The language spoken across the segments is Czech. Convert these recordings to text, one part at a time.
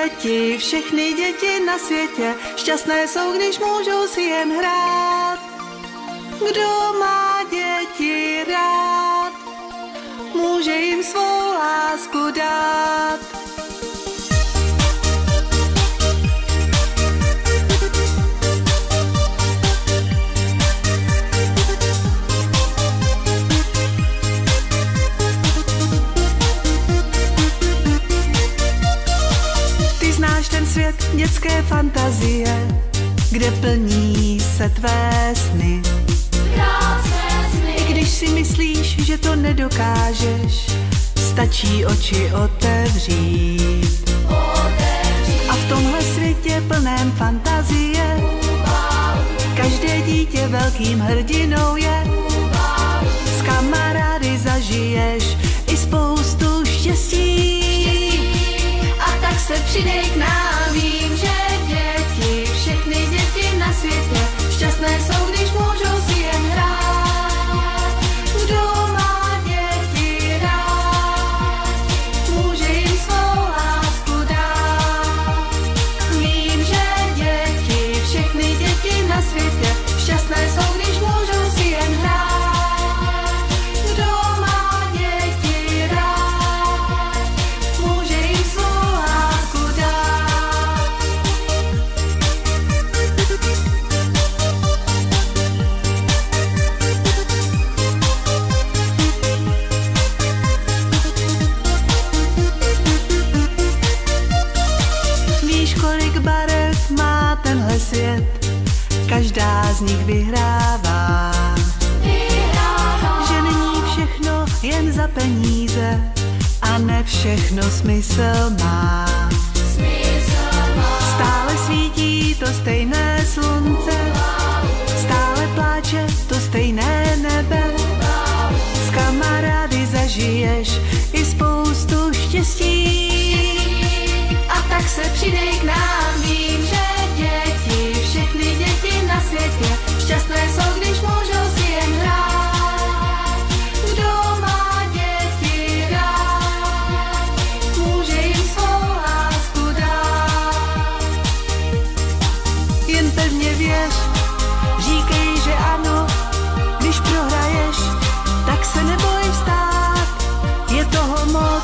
děti, všechny děti na světě, šťastné jsou, když můžou si jen hrát. Kdo má děti rád, může jim svou lásku dát. Ty znáš ten svět dětské fantazie, kde plní se tvé sny. I když si myslíš, že to nedokážeš, stačí oči otevřít. A v tomhle světě plném fantazie každé dítě velkým hrdinou je. S kamarády zažiješ i spoustu štěstí. A tak se přidej k nám, vím, že děti, všechny děti na světě, šťastné jsou, když můžou si jen hrát. Kdo má děti rád, může jim svou lásku dát. Vím, že děti, všechny děti na světě, šťastné jsou, když můžou si jen hrát. Kdo má děti rád, může jim svou lásku dát. Víš, kolik barev má tenhle svět, každá z nich vyhrává. Že není všechno jen za peníze a ne všechno smysl má. Stále svítí to stejné slunce, stále pláče to stejné nebe. S kamarády zažiješ i spoustu štěstí. A tak se přidej k nám, vím, že děti, všechny děti na světě, šťastné jsou, když můžou si jen hrát. Kdo má děti rád, může jim svou lásku dát. Jen pevně věř, říkej, že ano, když prohraješ, tak se neboj vstát. Je toho moc,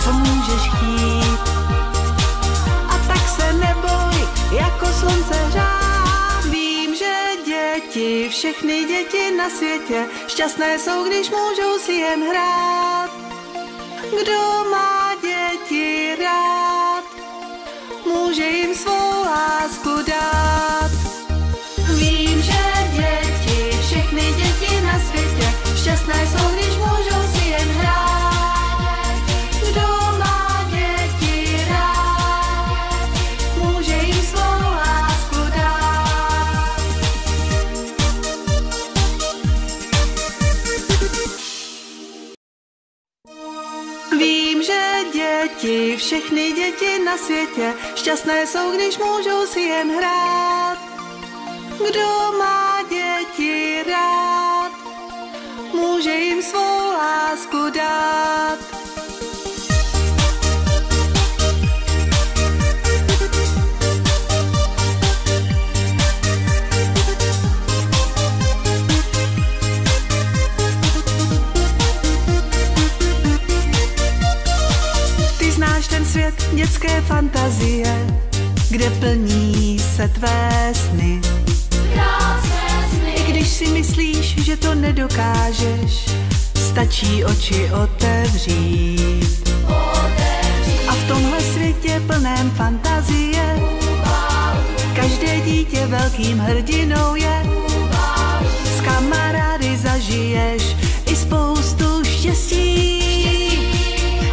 co můžeš chtít. A tak se neboj, jako slunce řád. Vím, že děti, všechny děti na světě, šťastné jsou, když můžou si jen hrát. Kdo má děti rád, může jim svou lásku dát. Vím, že děti, všechny děti na světě, šťastné jsou, když můžou si jen hrát. Kdo má děti rád, může jim svou lásku dát. Vím, že děti, všechny děti na světě, šťastné jsou, když můžou si jen hrát. Kdo má děti rád, může jim svou lásku dát. Ty znáš ten svět dětské fantazie, kde plní se tvé sny. I když si myslíš, že to nedokážeš, stačí oči otevřít. A v tomhle světě plném fantazie každé dítě velkým hrdinou je. S kamarády zažiješ i spoustu štěstí.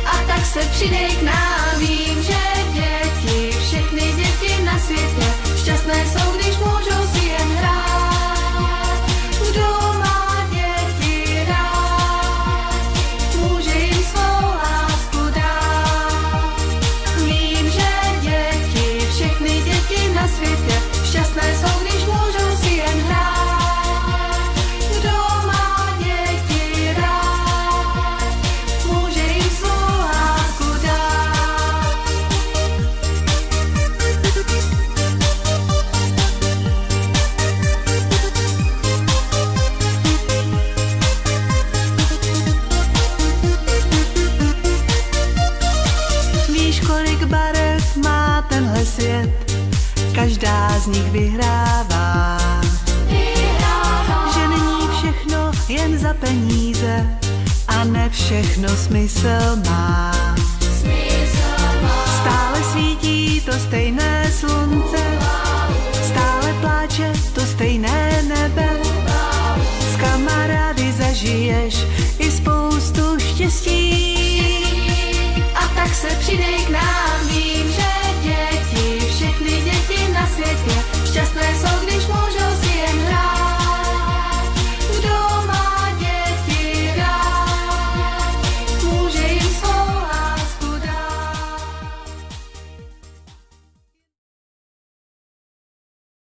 A tak se přidej k nám, vím, že děti, všechny děti na světě, šťastné jsou, když můžou si jen hrát. Kdo má děti rád, může jim svou lásku dát. Vím, že děti, všechny děti na světě, šťastné jsou, když můžou si jen hrát. Kdo má děti rád, svět, každá z nich vyhrává. Že není všechno jen za peníze a ne všechno smysl má. Stále svítí to stejné slunce, stále pláče to stejné nebe. S kamarády zažiješ i spoustu štěstí.